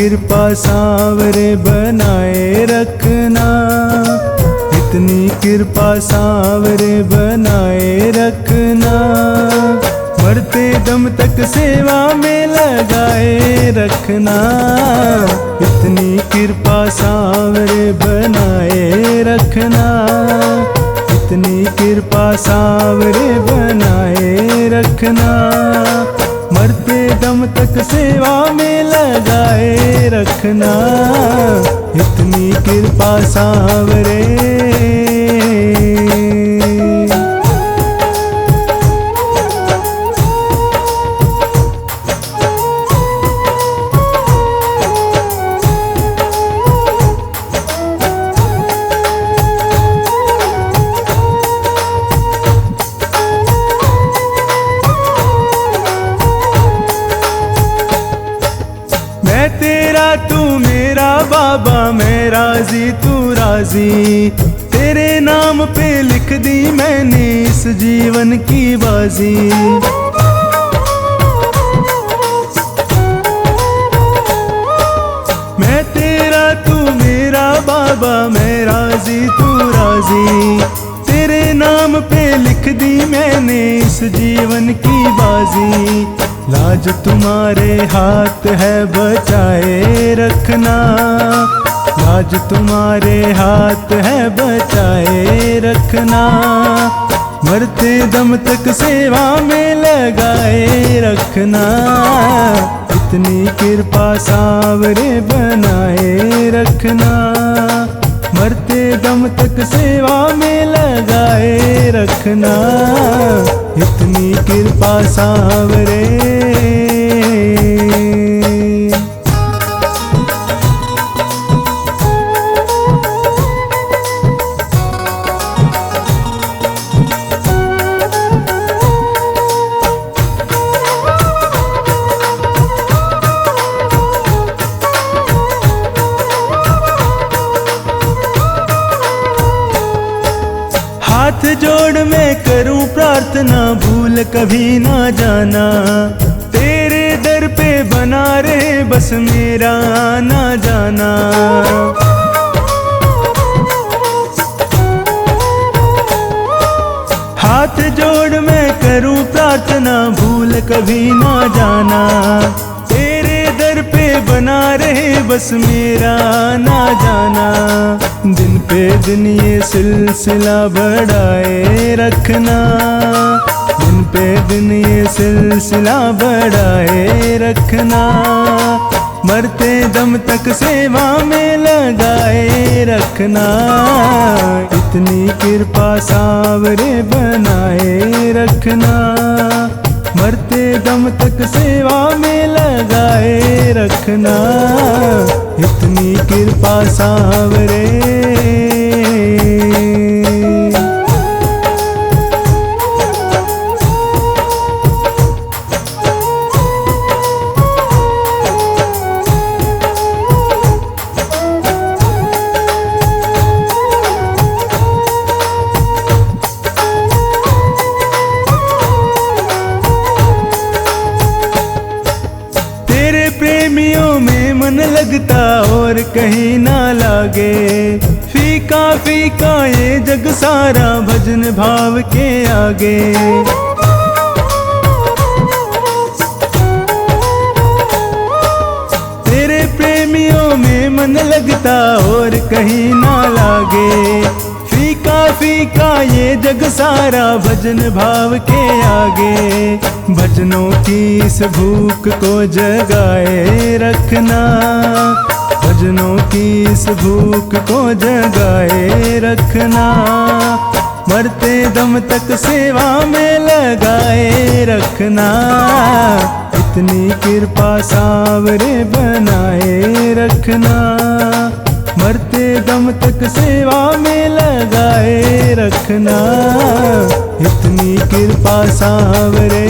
कृपा सांवरे बनाए रखना, इतनी कृपा सांवरे बनाए रखना, मरते दम तक सेवा में लगाए रखना, इतनी कृपा सांवरे बनाए रखना, इतनी कृपा सांवरे बनाए रखना, मरते दम तक सेवा में लगाए रखना, इतनी कृपा सांवरे। मैं तेरा तू मेरा बाबा, मैं राजी तू राजी, तेरे नाम पे लिख दी मैंने इस जीवन की बाजी। मैं तेरा तू मेरा बाबा, मैं राजी तू राजी, तेरे नाम पे लिख दी मैंने इस जीवन की बाजी। लाज तुम्हारे हाथ है बचाए रखना, लाज तुम्हारे हाथ है बचाए रखना, मरते दम तक सेवा में लगाए रखना, इतनी कृपा सांवरे बनाए रखना, मरते दम तक सेवा में लगाए रखना, इतनी कृपा सांवरे। हाथ जोड़ मैं करूं प्रार्थना, भूल कभी ना जाना, तेरे दर पे बना रहे बस मेरा आना जाना। हाथ जोड़ मैं करूं प्रार्थना, भूल कभी ना जाना, तेरे दर पे बना रहे बस मेरा आना जाना। दिन पे दिन ये सिलसिला बढ़ाए रखना, दिन पे दिन ये सिलसिला बढ़ाए रखना, मरते दम तक सेवा में लगाए रखना, इतनी कृपा सांवरे बनाए रखना, मरते दम तक सेवा में लगाए रखना, इतनी कृपा सांवरे। प्रेमियों में मन लगता और कहीं ना लागे, फीका फीका ये जग सारा भजन भाव के आगे। तेरे प्रेमियों में मन लगता और कहीं ना लागे, फीका फीका ये जग सारा भजन भाव के आगे। भजनों की इस भूख को जगाए रखना, भजनों की इस भूख को जगाए रखना, मरते दम तक सेवा में लगाए रखना, इतनी कृपा सांवरे बनाए रखना, मरते दम तक सेवा में लगाए रखना, इतनी कृपा सांवरे।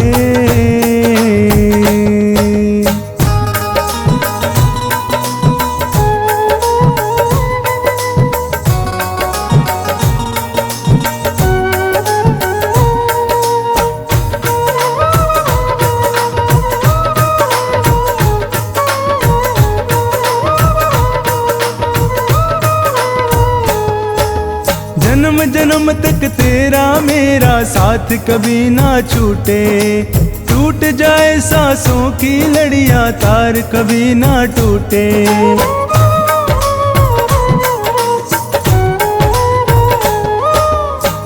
तेरा मेरा साथ कभी ना छूटे। टूट जाए सांसों की लड़ियां तार कभी ना टूटे।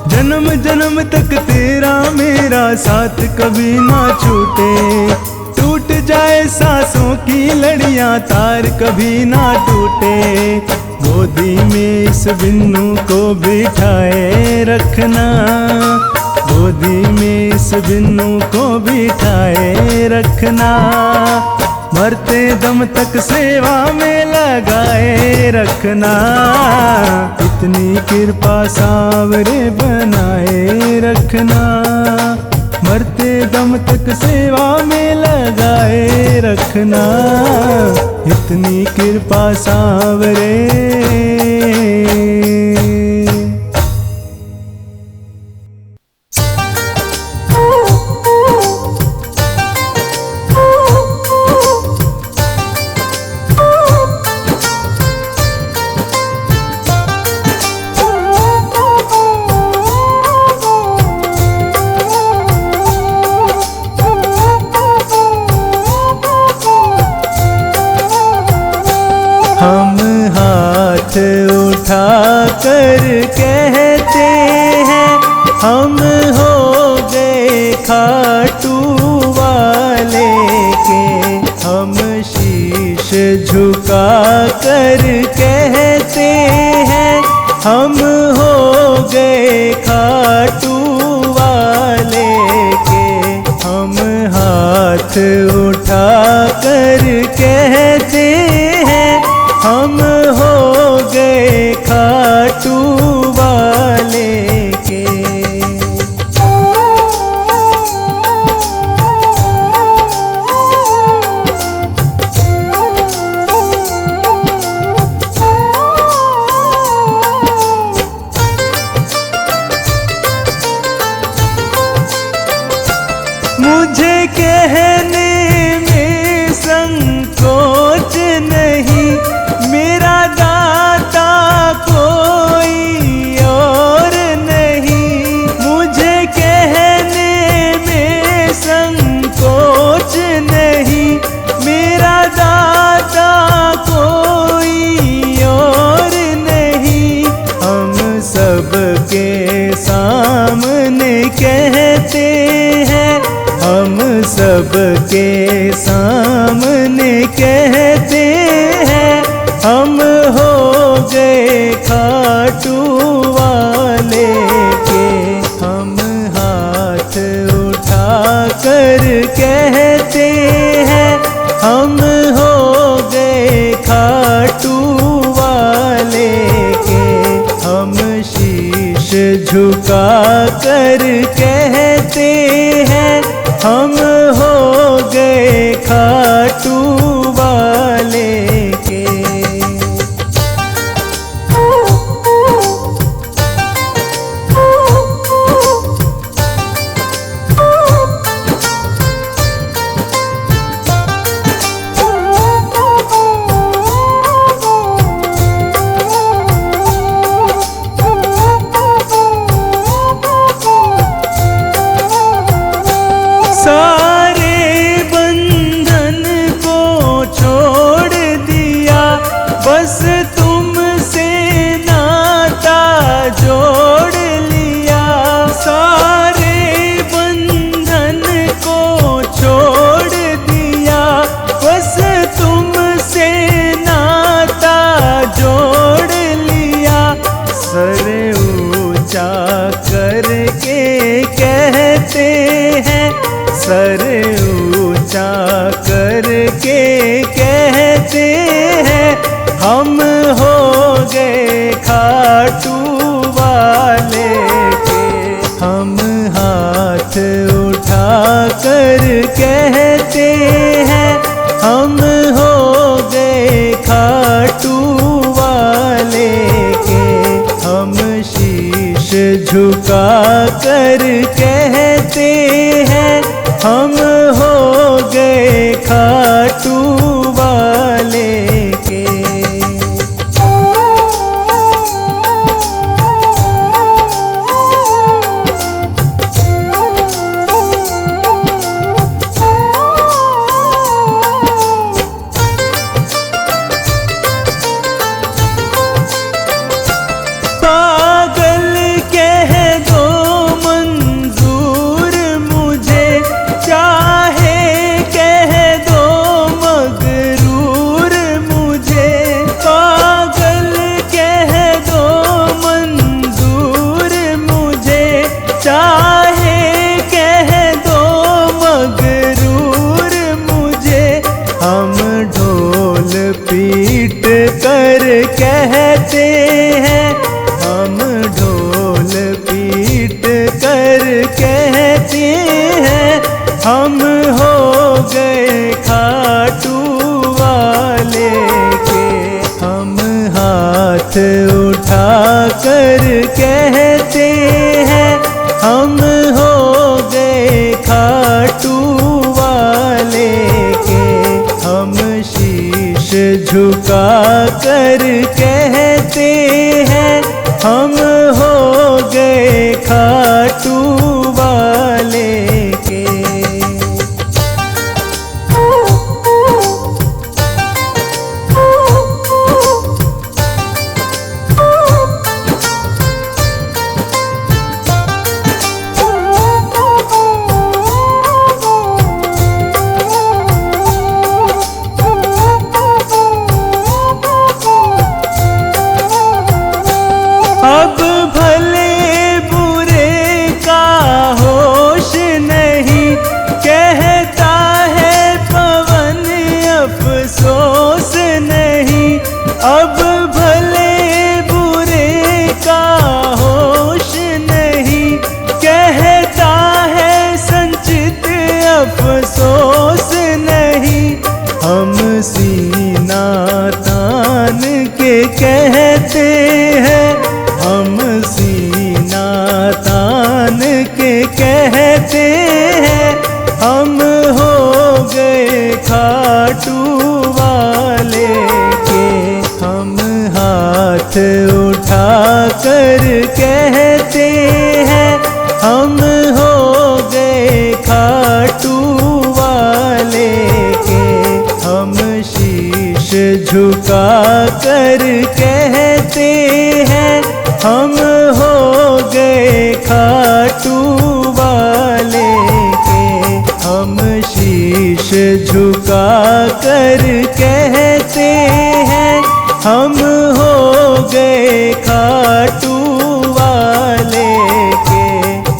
जन्म जन्म तक तेरा मेरा साथ कभी ना छूटे। टूट जाए सांसों की लड़ियां तार कभी ना टूटे। गोदी में इस बिन्नू को बिठाए रखना, गोदी में इस बिन्नू को बिठाए रखना। मरते दम तक सेवा में लगाए रखना। इतनी कृपा सावरे बनाए रखना। मरते दम तक सेवा में लगाए रखना। इतनी कृपा सावरे। हम हाथ उठा कर कहते हैं हम हो गए खाटू वाले के। हम शीश झुका कर कहते हैं हम हो गए खाटू वाले के। हम हाथ उठा कर कहते हैं हम हो गए खाटू वाले के। मुझे कहने में संकोच नहीं, मेरा दाता कोई और नहीं। मुझे कहने में संकोच नहीं, मेरा दाता कोई और नहीं। हम सबके सामने कहते हैं, हम सबके सामने कहते हैं हम हो गए खाटू वाले के। हम हाथ उठा कर कहते हैं हम हो गए खाटू वाले के। हम शीश झुका कर कहते हैं हम हो गए खाटू वाले के। सारे बंधन को छोड़ दिया, बस तुमसे नाता जोड़ लिया। सारे बंधन को छोड़ दिया, बस तुमसे नाता जोड़ लिया। सर ऊंचा करके कहते हैं, सर ऊंचा करके कहते हैं हम हो गए खाटू वाले के। हम हाथ उठा कर कहते हैं हम हो गए खाटू वाले के। हम शीश झुका कर कहते हैं हम हो गए खाटू वाले के। कर कहते हैं, हम हो गए खाटू वाले के। हम शीश झुका कर कहते हैं, हम हो गए खाटू वाले के। अब भले बुरे का होश नहीं, कहता है पवन अफसोस नहीं। अब भले बुरे का होश नहीं, कहता है संचित अफसोस नहीं। हम सीना तान के कहते हैं, हम सीना तान के कहते हैं, हम हो गए खाटू वाले के। हम हाथ उठा कर कहते हैं, हम हो गए खाटू वाले के। हम शीश झुका कर कहते हैं, हम हो गए खाटू वाले के। हम शीश झुका कर कहते हैं, हम हो गए खाटू वाले के।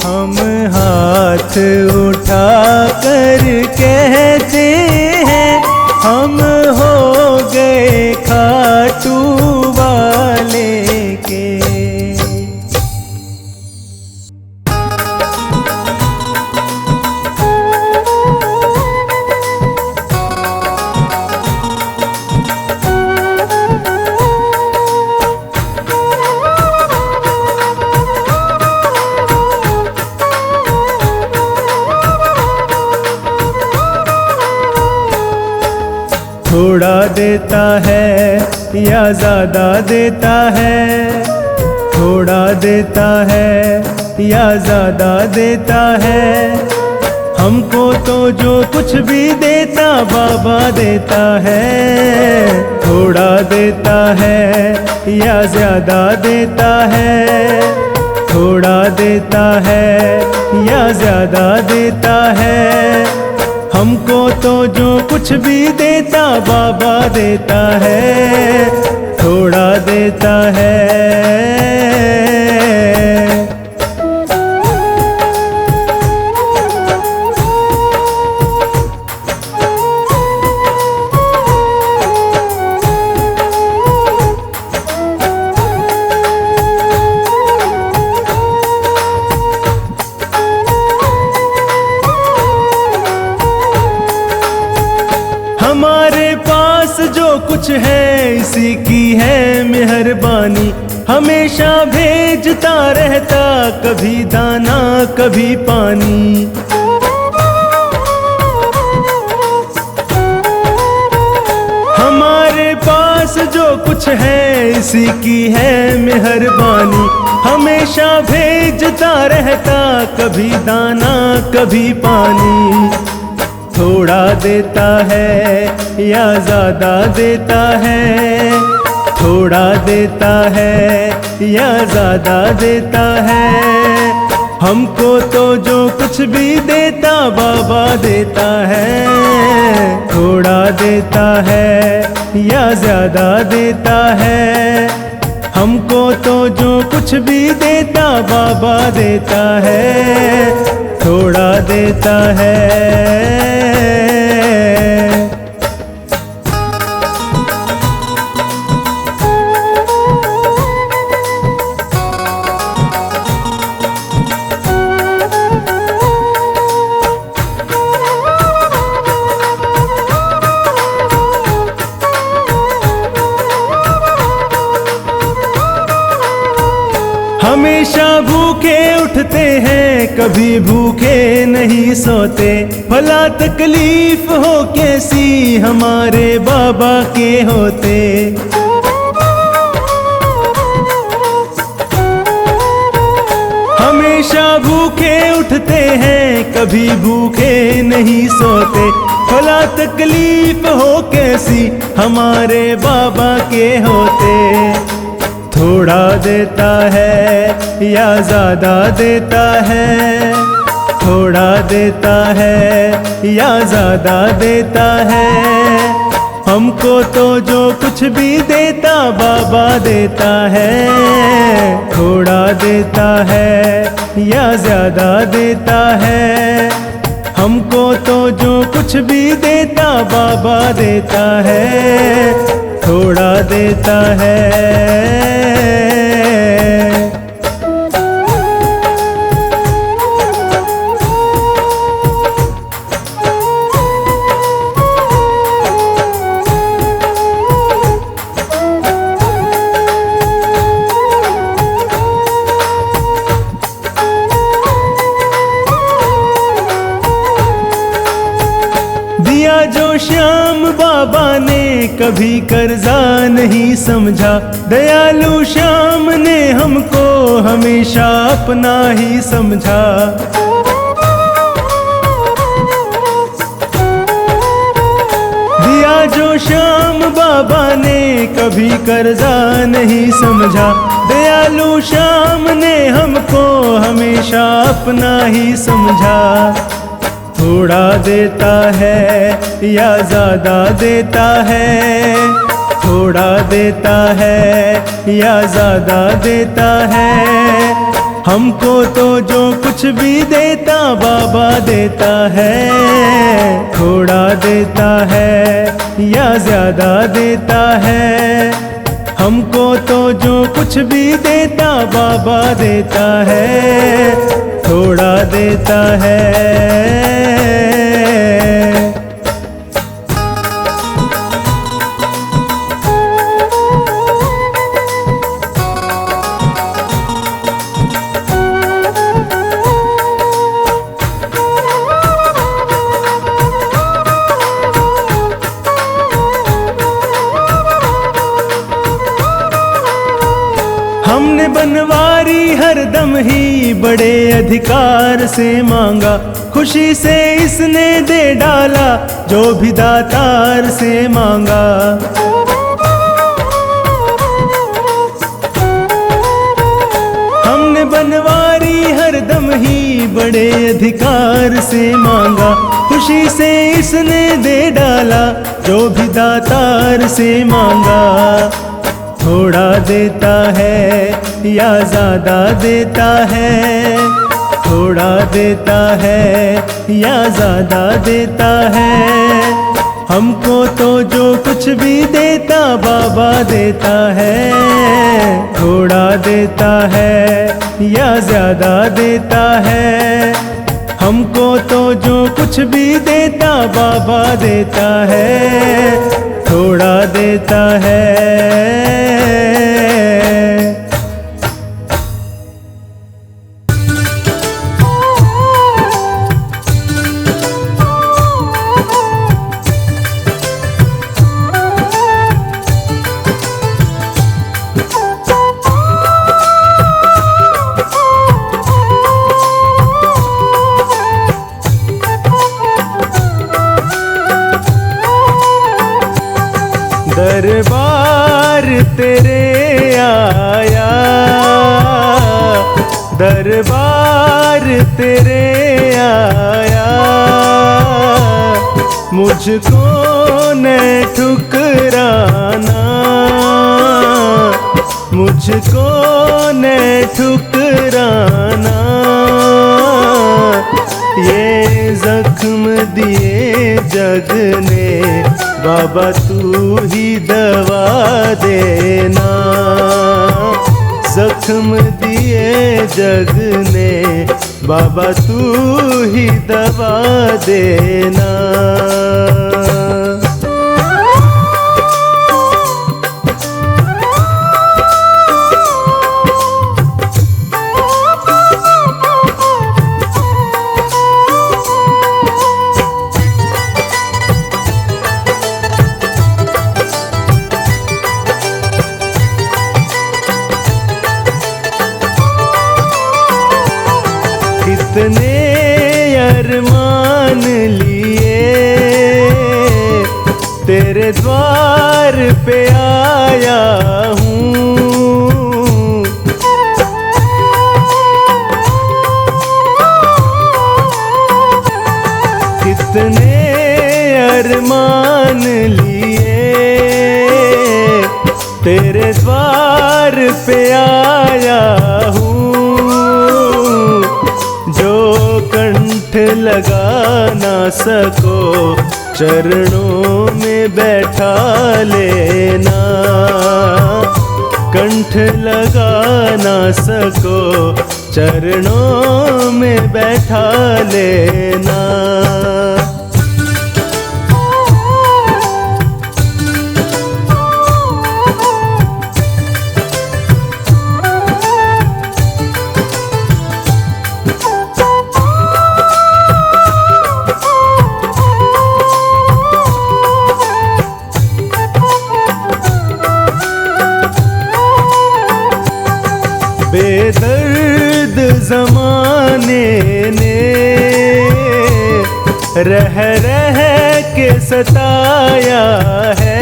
हम हाथ उठा कर कहते हैं, हम हो गए खाटू वाले के। थोड़ा देता है या ज़्यादा देता है, थोड़ा देता है या ज़्यादा देता है। हमको तो जो कुछ भी देता बाबा देता है। थोड़ा देता है या ज़्यादा देता है, थोड़ा देता है या ज़्यादा देता है। हमको तो जो कुछ भी देता बाबा देता है, थोड़ा देता है। हमारे पास जो कुछ है इसी की है मेहरबानी। हमेशा भेजता रहता, कभी दाना कभी पानी। हमारे पास जो कुछ है इसी की है मेहरबानी। हमेशा भेजता रहता, कभी दाना कभी पानी। थोड़ा देता है या ज़्यादा देता है, थोड़ा देता है या ज़्यादा देता है। हमको तो जो कुछ भी देता बाबा देता है। थोड़ा देता है या ज़्यादा देता है। हमको तो जो कुछ भी देता बाबा देता है। थोड़ा देता है। उठते हैं कभी भूखे नहीं सोते, भला तकलीफ हो कैसी हमारे बाबा के होते। हमेशा भूखे उठते हैं कभी भूखे नहीं सोते, भला तकलीफ हो कैसी हमारे बाबा के होते। थोड़ा देता है या ज्यादा देता है, थोड़ा देता है या ज्यादा देता है, हमको तो जो कुछ भी देता बाबा देता है। थोड़ा देता है या ज्यादा देता है, हमको तो जो कुछ भी देता बाबा देता है। थोड़ा देता है। दिया जो श्याम बाबा ने कभी कर्जा नहीं समझा, दयालु श्याम ने हमको हमेशा अपना ही समझा। दिया जो श्याम बाबा ने कभी कर्जा नहीं समझा, दयालु श्याम ने हमको हमेशा अपना ही समझा। थोड़ा देता है या ज्यादा देता है, थोड़ा देता है या ज्यादा देता है, हमको तो जो कुछ भी देता बाबा देता है। थोड़ा देता है या ज्यादा देता है, हमको तो जो कुछ भी देता बाबा देता है। थोड़ा देता है। हमने बनवारी हरदम ही बड़े अधिकार से मांगा, खुशी से इसने दे डाला जो भी दातार से मांगा। हमने बनवारी हरदम ही बड़े अधिकार से मांगा, खुशी से इसने दे डाला जो भी दातार से मांगा। थोड़ा देता है या ज्यादा देता है, थोड़ा देता है या ज्यादा देता है, हमको तो जो कुछ भी देता बाबा देता है। थोड़ा देता है या ज्यादा देता है, हमको तो जो कुछ भी देता बाबा देता है। थोड़ा देता है। दरबार तेरे आया, दरबार तेरे आया, मुझको न ठुकराना, मुझको न ठुकराना। ये जख्म दिए जग ने बाबा तू ही दवा देना, जख्म दिए जग ने बाबा तू ही दवा देना। अरमान लिए तेरे द्वार पे आया हूँ। कितने अरमान लिए तेरे द्वार पे आया हूँ, जो कंठ लगा ना सको चरणों में बैठा लेना। कंठ लगा ना सको चरणों में बैठा लेना। बेदर्द ज़माने ने रह रह के सताया है।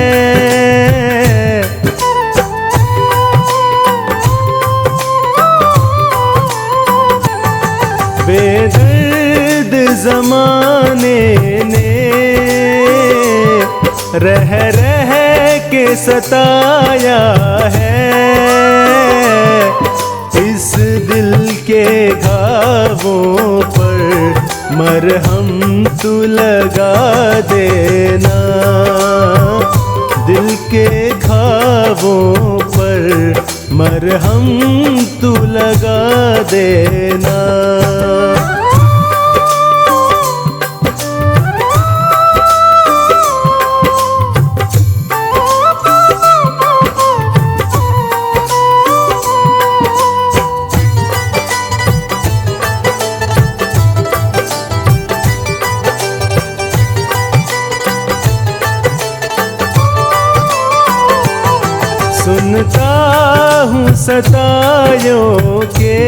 बेदर्द ज़माने ने रह रह के सताया है। इस दिल के घावों पर मरहम तू लगा देना। दिल के घावों पर मरहम तू लगा देना। सुनता हूँ सतायों के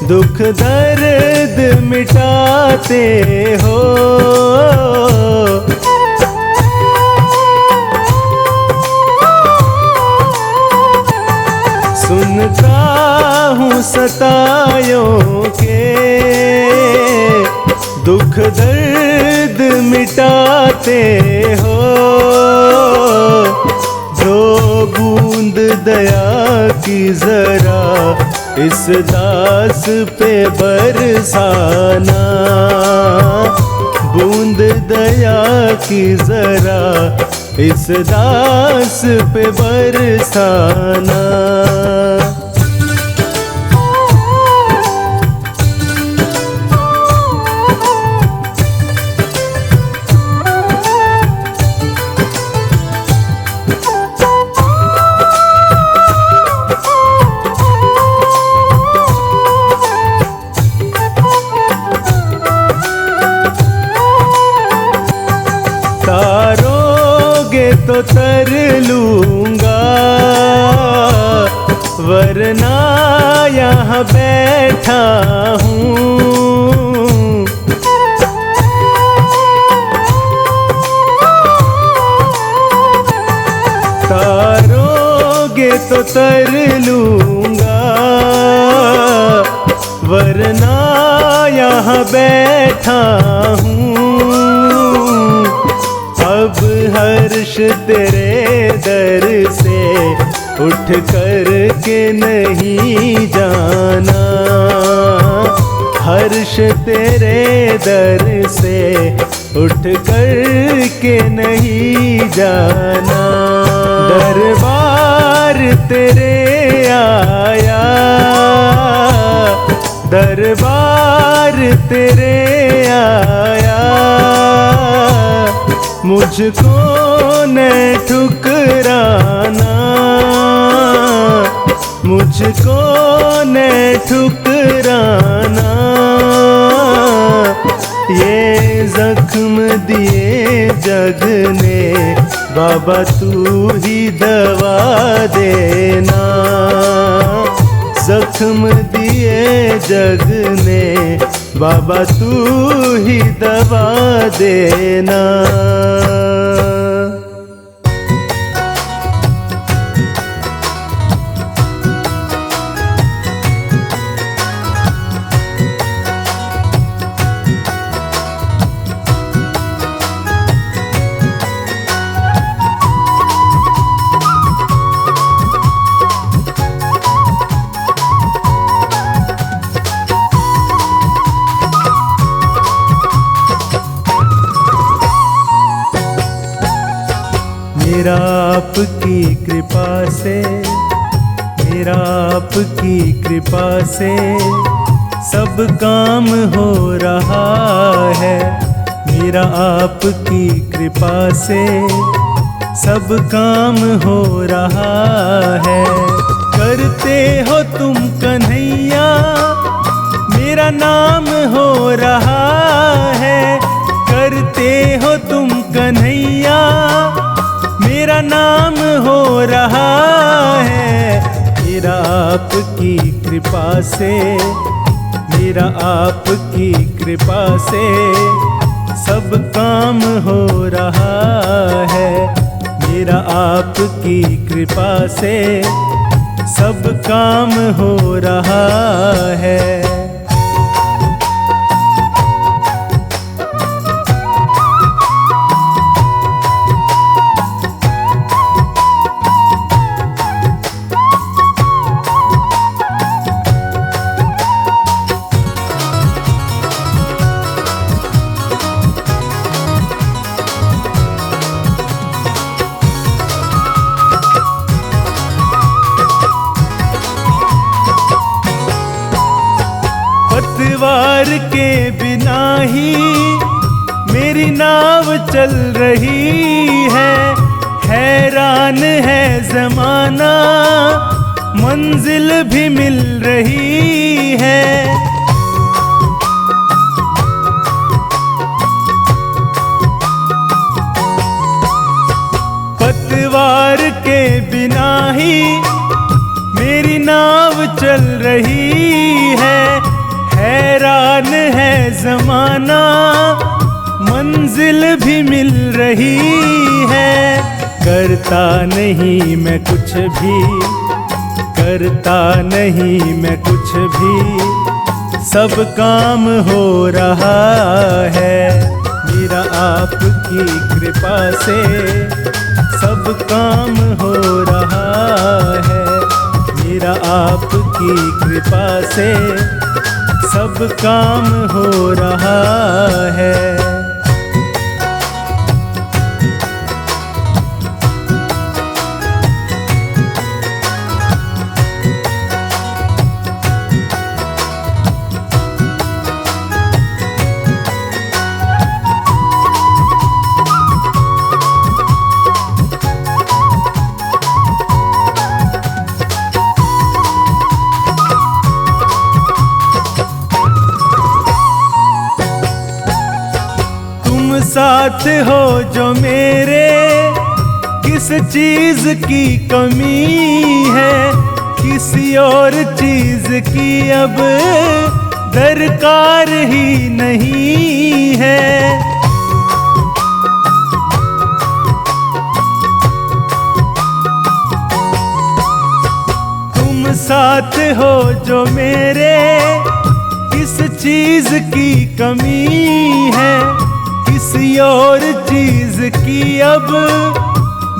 दुख दर्द मिटाते हो। सुनता हूँ सतायों के दुख दर्द मिटाते हो। दो बूंद दया की जरा इस दास पे बरसाना। बूंद दया की जरा इस दास पे बरसाना। तारोगे तो तर लूंगा वरना यहाँ बैठा हूँ। तारोगे तो तर लूंगा वरना यहाँ बैठा हूँ। अब हर्ष तेरे दर से उठ कर के नहीं जाना। हर्ष तेरे दर से उठ कर के नहीं जाना। दरबार तेरे आया, दरबार तेरे आया। मुझको न ठुकराना, मुझको न ठुकराना। ये जख्म दिए जग ने बाबा तू ही दवा देना। जख्म दिए जग ने बाबा तू ही दवा देना। मेरा आपकी कृपा से, मेरा आपकी कृपा से सब काम हो रहा है। मेरा आपकी कृपा से सब काम हो रहा है। करते हो तुम कन्हैया मेरा नाम हो रहा है। करते हो तुम कन्हैया मेरा नाम हो रहा है। मेरा आपकी कृपा से, मेरा आपकी कृपा से सब काम हो रहा है। मेरा आपकी कृपा से सब काम हो रहा है। पतवार के बिना ही मेरी नाव चल रही है। हैरान है ज़माना मंजिल भी मिल रही है। पतवार के बिना ही मेरी नाव चल रही है। हैरान है ज़माना मंजिल भी मिल रही है। करता नहीं मैं कुछ भी, करता नहीं मैं कुछ भी, सब काम हो रहा है। मेरा आपकी कृपा से सब काम हो रहा है। मेरा आपकी कृपा से सब काम हो रहा है। साथ हो जो मेरे, किस चीज की कमी है। किसी और चीज की अब दरकार ही नहीं है। तुम साथ हो जो मेरे, किस चीज की कमी है। किसी और चीज की अब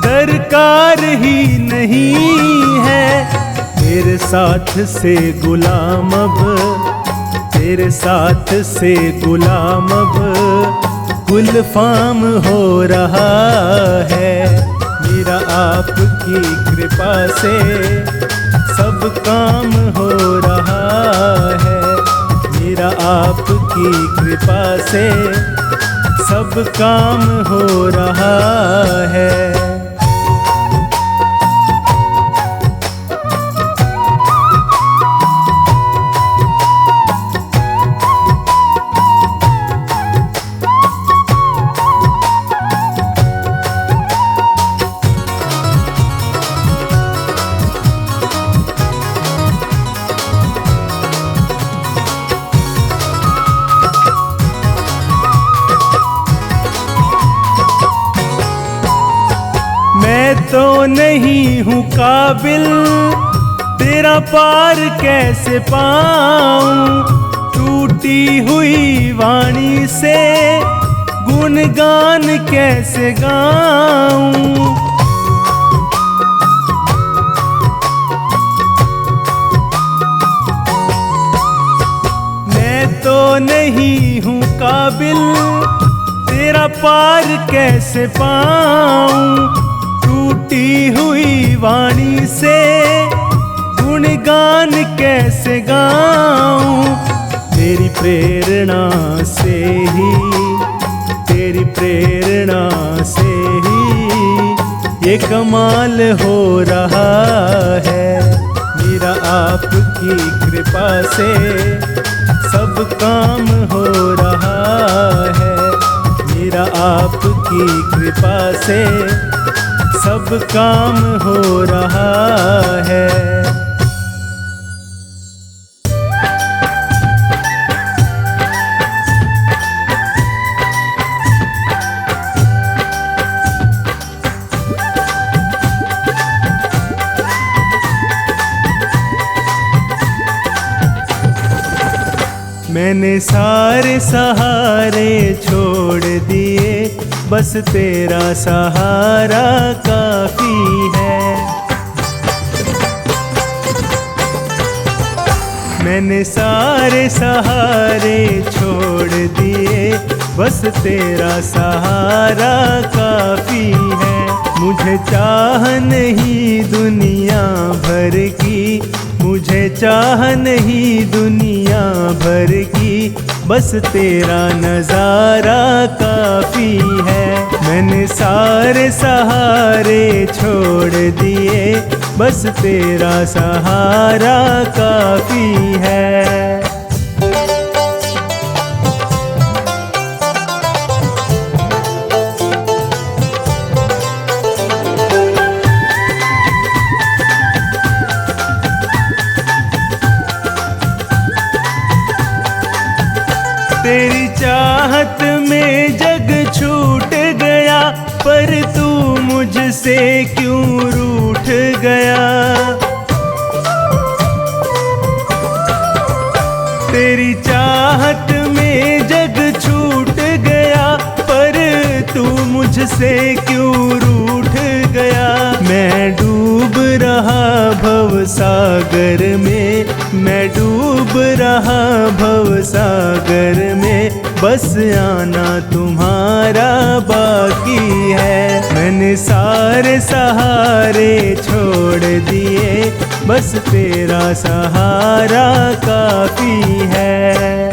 दरकार ही नहीं है। तेरे साथ से गुलाम अब, तेरे साथ से गुलाम अब गुलफाम हो रहा है। मेरा आपकी कृपा से सब काम हो रहा है। मेरा आपकी कृपा से सब काम हो रहा है। नहीं हूँ काबिल, तेरा पार कैसे पाऊं। टूटी हुई वाणी से गुणगान कैसे गाऊं। मैं तो नहीं हूँ काबिल, तेरा पार कैसे पाऊं। टूटी हुई वाणी से गुणगान कैसे गाऊं। तेरी प्रेरणा से ही, तेरी प्रेरणा से ही ये कमाल हो रहा है। मेरा आपकी कृपा से सब काम हो रहा है। मेरा आपकी कृपा से सब काम हो रहा है। मैंने सारे सहारे छोड़ दिए, बस तेरा सहारा काफी है। मैंने सारे सहारे छोड़ दिए, बस तेरा सहारा काफी है। मुझे चाह नहीं दुनिया भर की, मुझे चाह नहीं दुनिया भर की, बस तेरा नजारा काफी है। मैंने सारे सहारे छोड़ दिए, बस तेरा सहारा काफी है। तेरी चाहत में जग छूट गया, पर तू मुझसे क्यों रूठ गया। तेरी चाहत में जग छूट गया, पर तू मुझसे क्यों रूठ गया। मैं डूब रहा भव सागर में, मैं डूब रहा भव सागर में, बस आना तुम्हारा बाकी है। मैंने सारे सहारे छोड़ दिए, बस तेरा सहारा काफी है।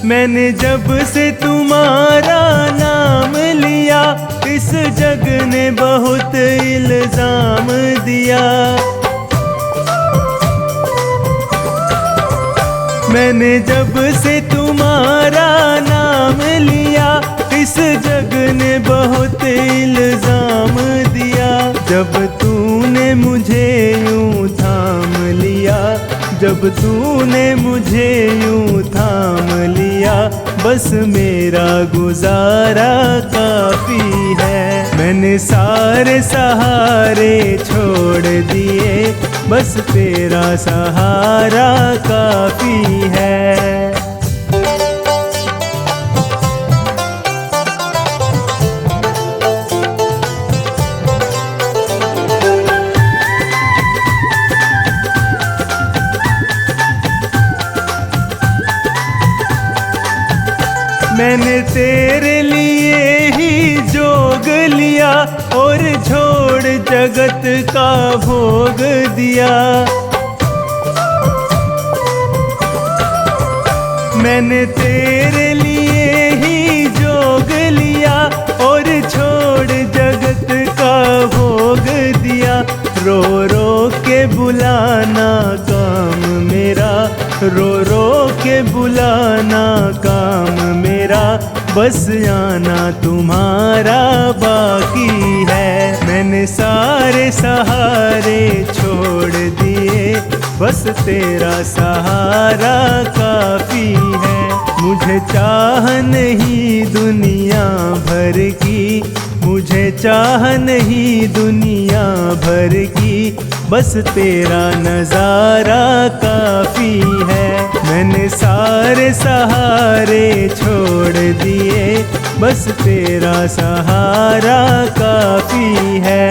मैंने जब से तुम्हारा नाम लिया, इस जग ने बहुत इल्जाम दिया। मैंने जब से तुम्हारा नाम लिया, इस जग ने बहुत इल्जाम दिया। जब तूने मुझे यूं थाम लिया, जब तूने मुझे यूं थाम लिया, बस मेरा गुजारा काफी है। मैंने सारे सहारे छोड़ दिए, बस तेरा सहारा काफी है। मैंने तेरे लिए ही जोग लिया, और छोड़ जगत का भोग दिया। मैंने तेरे लिए ही जोग लिया, और छोड़ जगत का भोग दिया। रो रो के बुलाना काम मेरा, रो रो के बुलाना काम मेरा, बस आना तुम्हारा बाकी है। मैंने सारे सहारे छोड़ दिए, बस तेरा सहारा काफी है। मुझे चाह नहीं दुनिया भर की, मुझे चाह नहीं दुनिया भर की, बस तेरा नजारा काफी है। मैंने सारे सहारे छोड़ दिए, बस तेरा सहारा काफी है।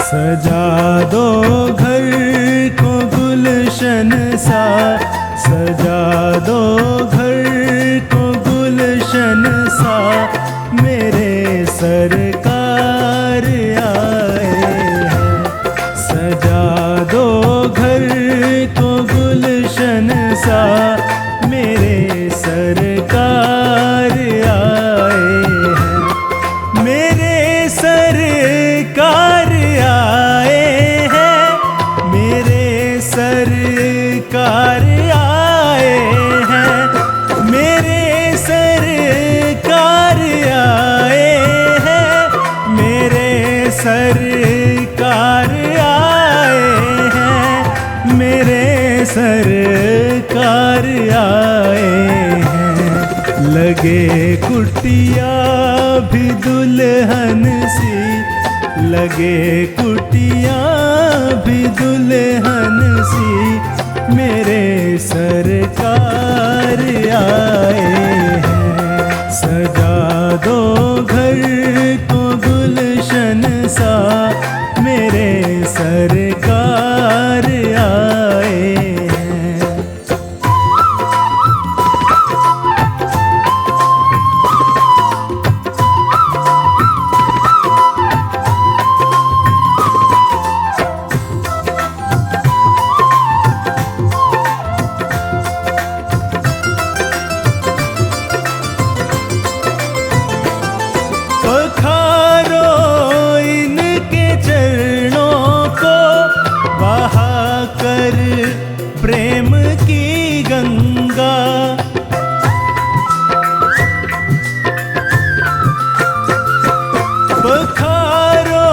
सजा दो घर को गुलशन सा, सजा दो घर को गुलशन सा, मेरे सरकार आए हैं। सजा दो घर को गुलशन सा, मेरे सरकार आए हैं। मेरे सरकार आए हैं, मेरे सरकार आए हैं, मेरे सरकार आए हैं, मेरे सरकार आए हैं, मेरे सरकार आए हैं। लगे कुटिया भी दुल्हन सी, लगे कुटिया भी दुल्हन सी, मेरे सरकार आए हैं। सजा दो घर को गुलशन सा, मेरे सरकार आए हैं। पखारो इनके चरणों को, बहा कर प्रेम की गंगा। पखारो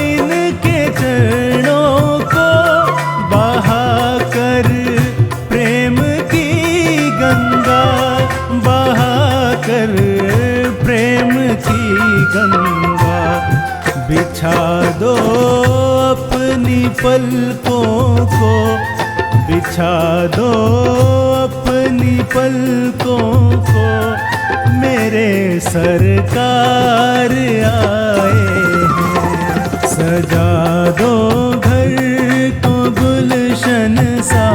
इनके चरणों को, बहा कर प्रेम की गंगा, बहा कर प्रेम की गंगा। बिछा दो अपनी पलकों को, बिछा दो अपनी पलकों को, मेरे सरकार आए हैं। सजा दो घर को गुलशन सा,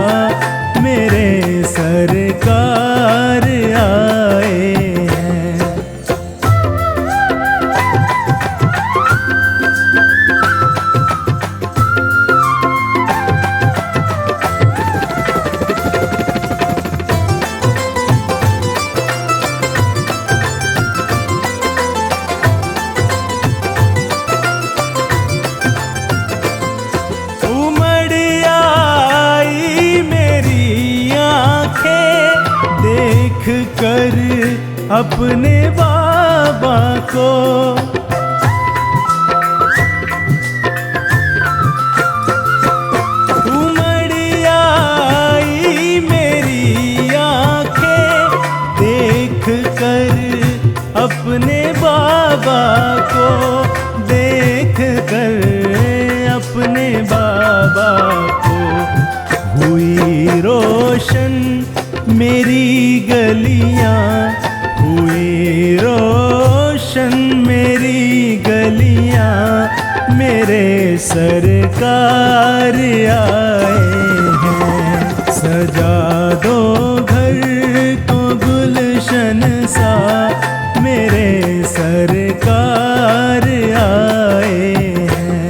मेरे सरकार आए हैं। उमड़ आई मेरी आँखें देख कर अपने बाबा को। उमड़ आई मेरी आँखें देख कर अपने बाबा को, देख कर अपने बाबा को। हुई रोशन मेरी गलियां, हुई रोशन मेरी गलियां, मेरे सरकार आए हैं। सजा दो घर को गुलशन सा, मेरे सरकार आए हैं।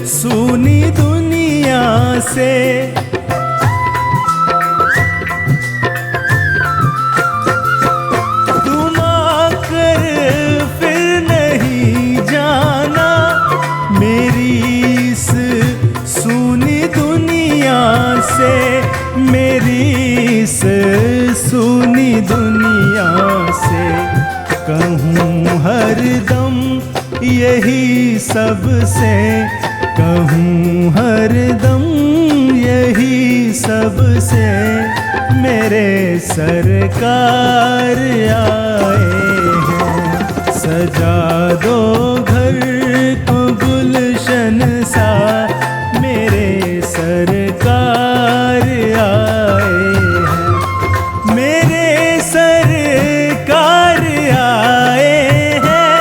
सुनी दुनिया से। तुम आकर फिर नहीं जाना मेरी इस सुनी दुनिया से, मेरी इस सुनी दुनिया से। कहूँ हरदम यही सबसे, कहूँ हरदम यही सबसे, मेरे सरकार आए हैं। सजा दो घर को गुलशन सा, मेरे सरकार आए हैं। मेरे सरकार आए हैं,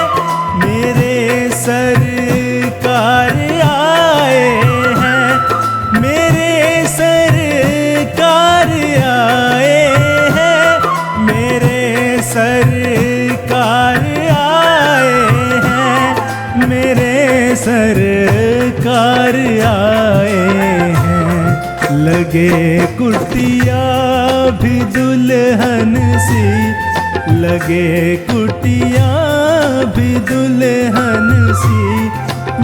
मेरे सरकार आए हैं, मेरे सरकार आए हैं, मेरे सरकार आए हैं, मेरे सरकार आए हैं। लगे कुटिया भी दुल्हन सी, लगे कुटिया भी दुल्हन सी,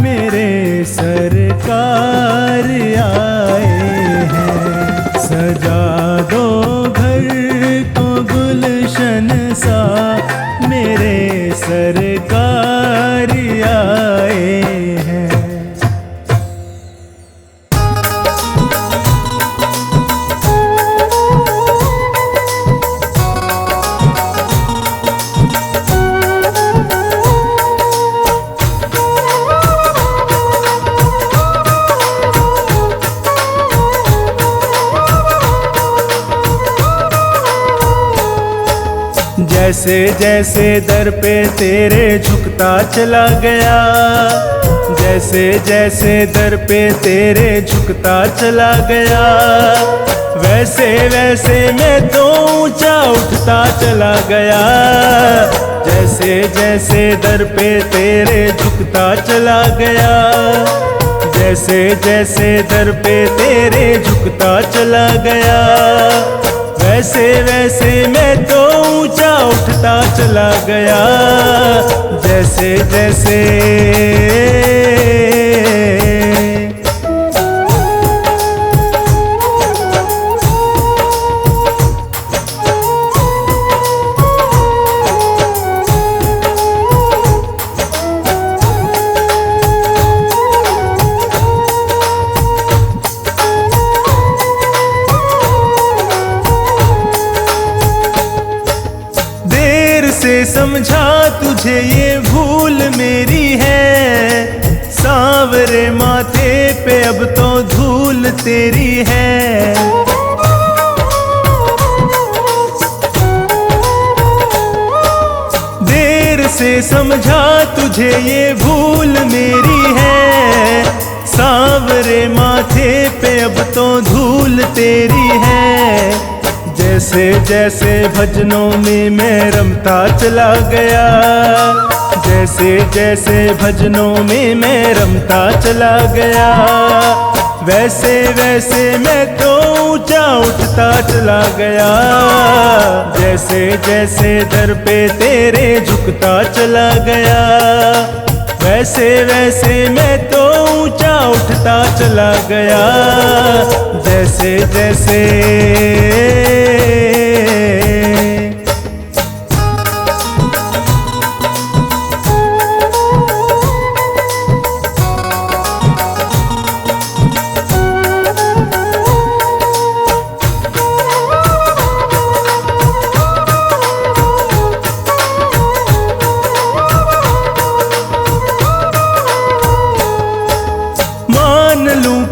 मेरे सरकार आए हैं। सजा दो घर को गुलशन सा, मेरे सरकार आए हैं। जैसे जैसे दर पे तेरे झुकता चला गया, जैसे जैसे दर पे तेरे झुकता चला गया, वैसे वैसे मैं तो ऊंचा उठता चला गया। जैसे जैसे दर पे तेरे झुकता चला गया, जैसे जैसे दर पे तेरे झुकता चला गया, वैसे वैसे मैं तो ऊंचा उठता चला गया। जैसे जैसे समझा तुझे ये भूल मेरी है, सांवरे माथे पे अब तो धूल तेरी है। देर से समझा तुझे ये भूल मेरी है, सांवरे माथे पे अब तो धूल तेरी है। जैसे जैसे भजनों में मैं रमता चला गया, जैसे जैसे भजनों में मैं रमता चला गया, वैसे वैसे मैं तो ऊंचा उठता चला गया। जैसे जैसे दर पे तेरे झुकता चला गया, वैसे वैसे मैं तो ऊंचा उठता चला गया। जैसे जैसे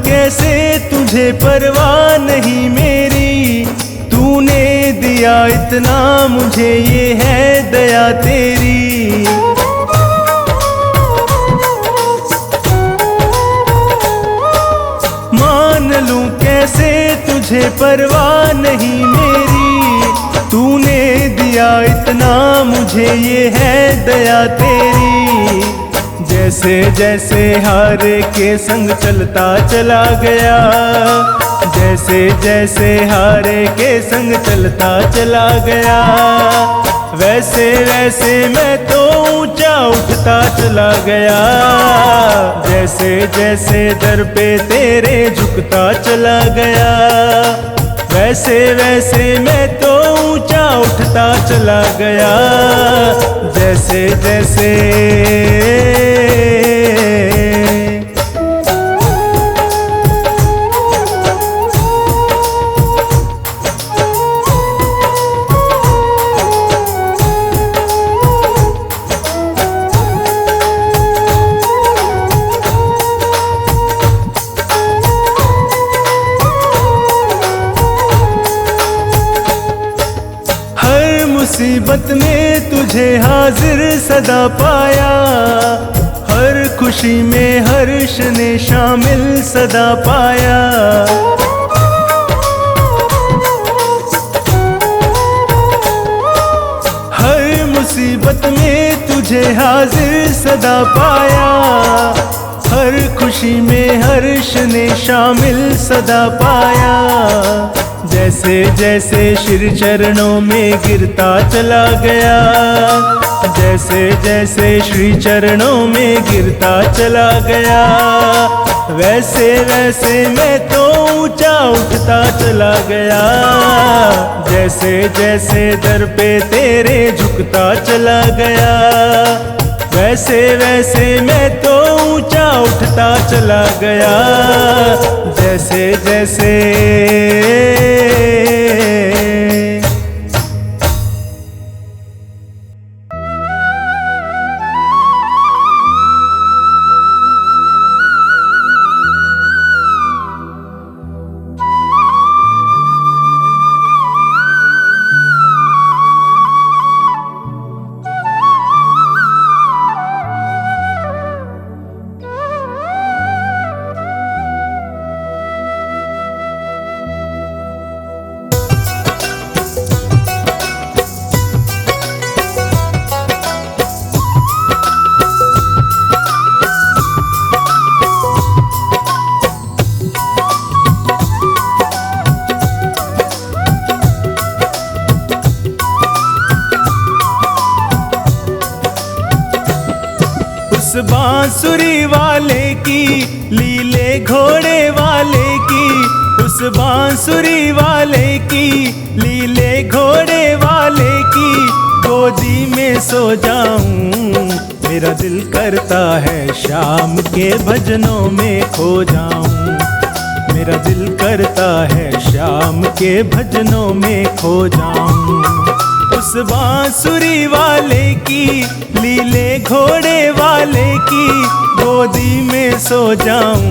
कैसे तुझे परवाह नहीं मेरी, तूने दिया इतना मुझे ये है दया तेरी। मान लूं कैसे तुझे परवाह नहीं मेरी, तूने दिया इतना मुझे ये है दया तेरी। जैसे जैसे हारे के संग चलता चला गया, जैसे जैसे हारे के संग चलता चला गया, वैसे वैसे मैं तो ऊंचा उठता चला गया। जैसे जैसे दर पे तेरे झुकता चला गया, वैसे वैसे मैं तो ऊंचा उठता चला गया। जैसे जैसे मुसीबत में तुझे हाजिर सदा पाया, हर खुशी में हर्ष ने शामिल सदा पाया। हर मुसीबत में तुझे हाजिर सदा पाया, हर खुशी में हर्ष ने शामिल सदा पाया। जैसे जैसे श्री चरणों में गिरता चला गया, जैसे जैसे श्री चरणों में गिरता चला गया, वैसे वैसे मैं तो ऊंचा उठता चला गया। जैसे जैसे दर पे तेरे झुकता चला गया, वैसे वैसे मैं तो ऊंचा उठता चला गया। जैसे जैसे बांसुरी वाले की लीले घोड़े वाले की, उस बांसुरी वाले की लीले घोड़े वाले की गोदी में सो जाऊं। मेरा दिल करता है शाम के भजनों में खो जाऊं, मेरा दिल करता है शाम के भजनों में खो जाऊं। उस बांसुरी वाले की लीले घोड़े वाले की गोदी में सो जाऊं।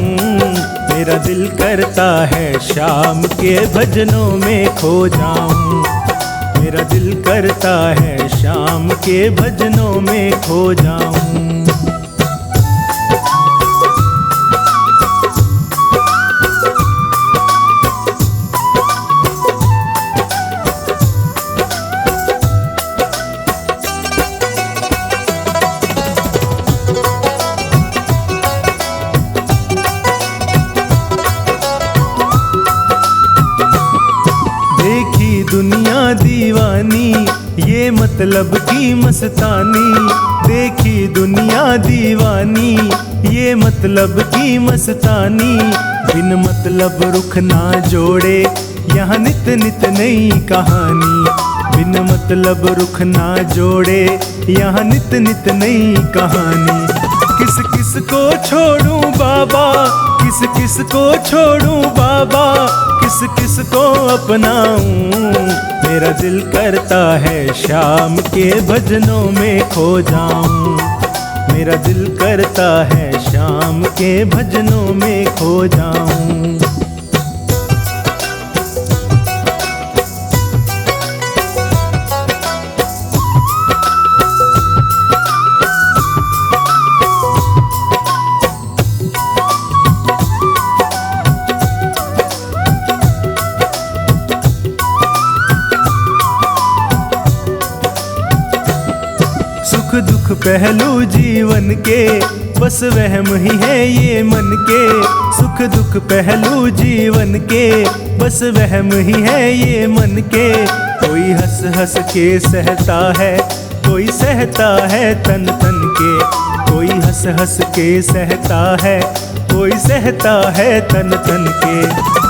मेरा दिल करता है शाम के भजनों में खो जाऊं, मेरा दिल करता है शाम के भजनों में खो जाऊं। दुनिया दीवानी ये मतलब की मस्तानी, देखी दुनिया दीवानी ये मतलब की मस्तानी। बिन मतलब रुख ना जोड़े यहाँ नित नित नई कहानी, बिन मतलब रुख ना जोड़े यहाँ नित नित नई कहानी। किस किस को छोड़ूं बाबा, किस किस को छोड़ूं बाबा, किस किस को अपनाऊं। मेरा दिल करता है शाम के भजनों में खो जाऊं, मेरा दिल करता है शाम के भजनों में खो जाऊं। दुख पहलू जीवन के बस वहम ही है ये मन के, सुख दुख पहलू जीवन के, बस वहम ही है ये मन के। कोई हंस हंस के सहता है, कोई सहता है तन तन के, कोई हंस हंस के सहता है, कोई सहता है तन तन के।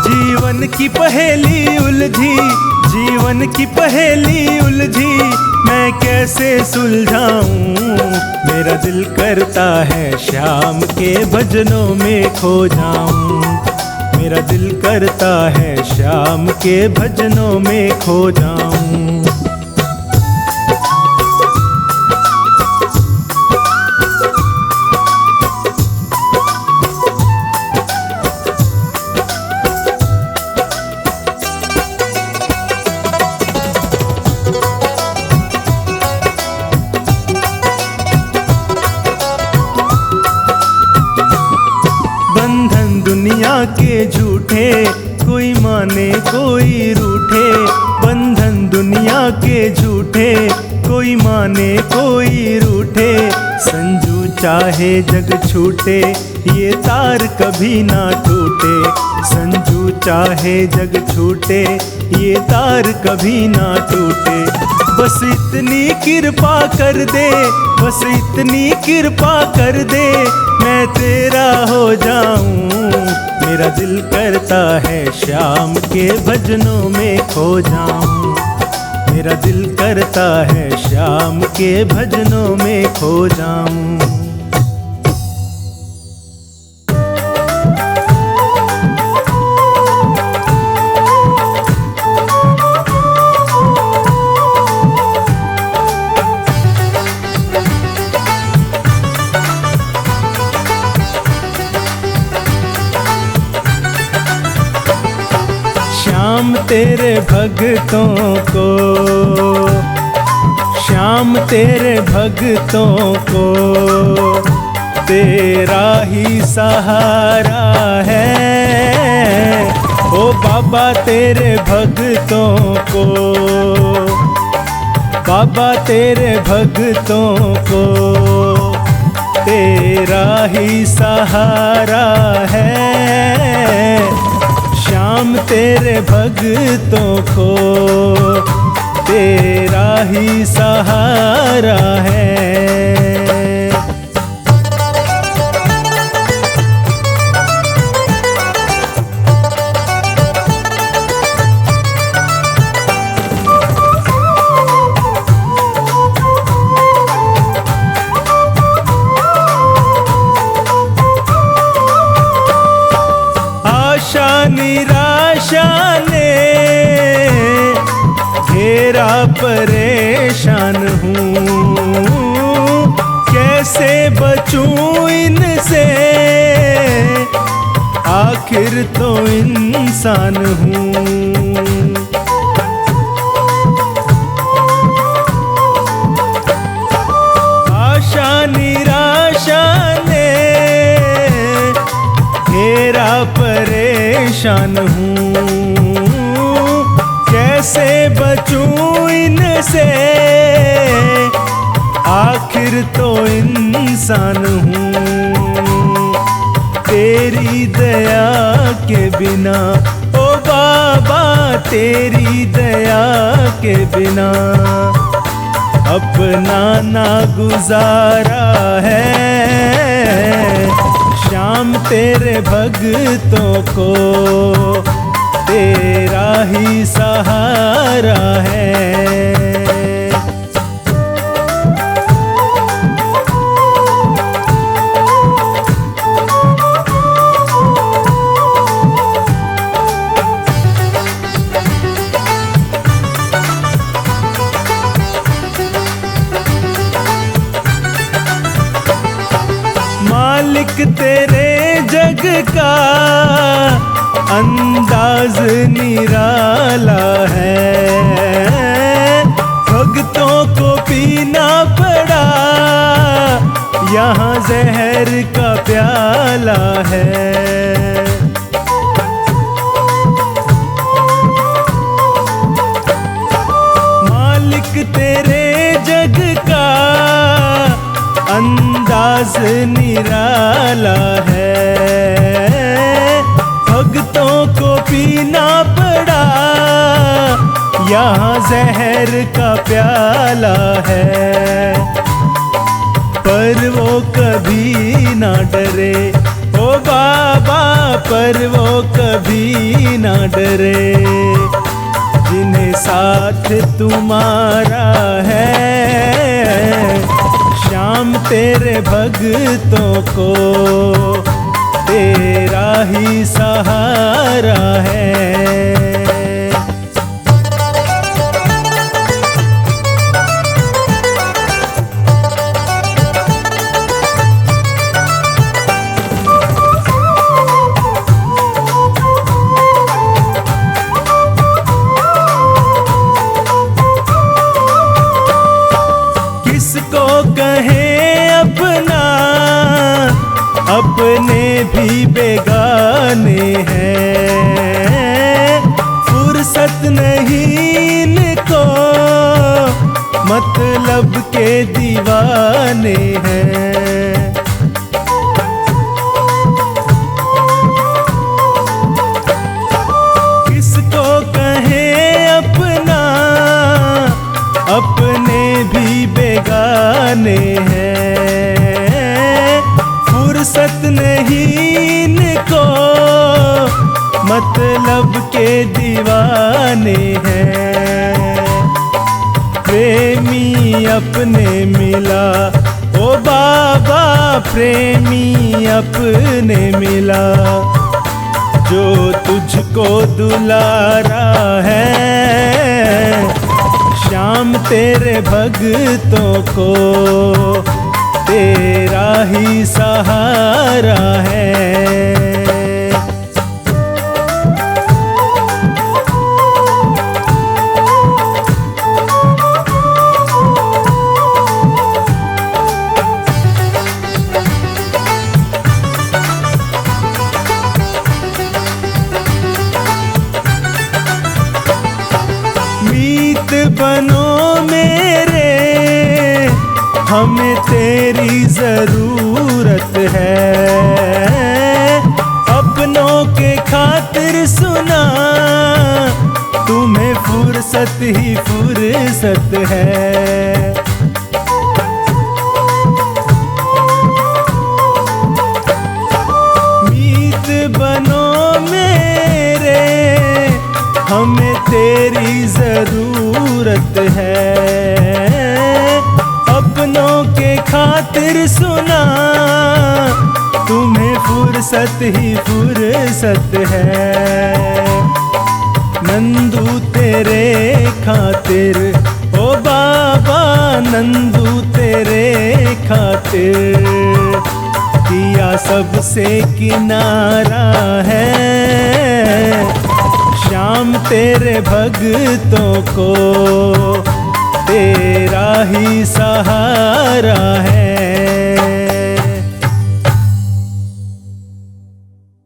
जीवन की पहेली उलझी, जीवन की पहेली उलझी, मैं कैसे सुलझाऊं। मेरा दिल करता है श्याम के भजनों में खो जाऊं, मेरा दिल करता है श्याम के भजनों में खो जाऊं। दुनिया के झूठे, कोई माने कोई रूठे, बंधन दुनिया के झूठे, कोई माने कोई रूठे। संजू चाहे जग छूटे, ये तार कभी ना टूटे, संजू चाहे जग छूटे, ये तार कभी ना टूटे। बस इतनी कृपा कर दे, बस इतनी कृपा कर दे, मैं तेरा हो जाऊं। मेरा दिल करता है श्याम के भजनों में खो जाऊं, मेरा दिल करता है श्याम के भजनों में खो जाऊं। श्याम तेरे भक्तों को, श्याम तेरे भक्तों को तेरा ही सहारा है। ओ बाबा तेरे भक्तों को, बाबा तेरे भक्तों को तेरा ही सहारा है। श्याम तेरे भक्तों को तेरा ही सहारा है। आशा निराशा ने घेरा, परेशान हूँ कैसे बचूं इनसे, आखिर तो इंसान हूँ। आशा निराशा ने घेरा, परेशान हूँ कैसे बचूं इनसे, आखिर तो इंसान हूँ। तेरी दया के बिना ओ बाबा, तेरी दया के बिना अपना ना गुजारा है। श्याम तेरे भक्तों को तेरा ही सहारा है। मालिक तेरे जग का अंदाज निराला है, भक्तों को पीना पड़ा यहाँ जहर का प्याला है। मालिक तेरे जग का अंदाज निराला यहाँ जहर का प्याला है, पर वो कभी ना डरे। ओ बाबा पर वो कभी ना डरे, जिन्हें साथ तुम्हारा है। श्याम तेरे भक्तों को तेरा ही सहारा है। किसको कहें अपना, अपने भी बेगाने हैं। फुर्सत नहीं इनको, मतलब के दीवाने हैं। किसको कहें अपना, अपने भी बेगाने हैं। फुर्सत नहीं इनको, मतलब के दीवाने हैं। प्रेमी अपने मिला, ओ बाबा प्रेमी अपने मिला, जो तुझको दुलारा है। श्याम तेरे भक्तों को तेरा ही सहारा है। मीत बनो मेरे, हमें तेरी जरूरत है। अपनों के खातिर सुना, तुम्हें फुर्सत ही फुर्सत है। मीत बनो मेरे, हमें तेरी जरूरत है। अपनों के खातिर सुना, तुम्हें फुर्सत ही फुर्सत है। नंदू तेरे खातिर, ओ बाबा नंदू तेरे खातिर, किया सबसे किनारा है। श्याम तेरे भक्तों को तेरा ही सहारा है।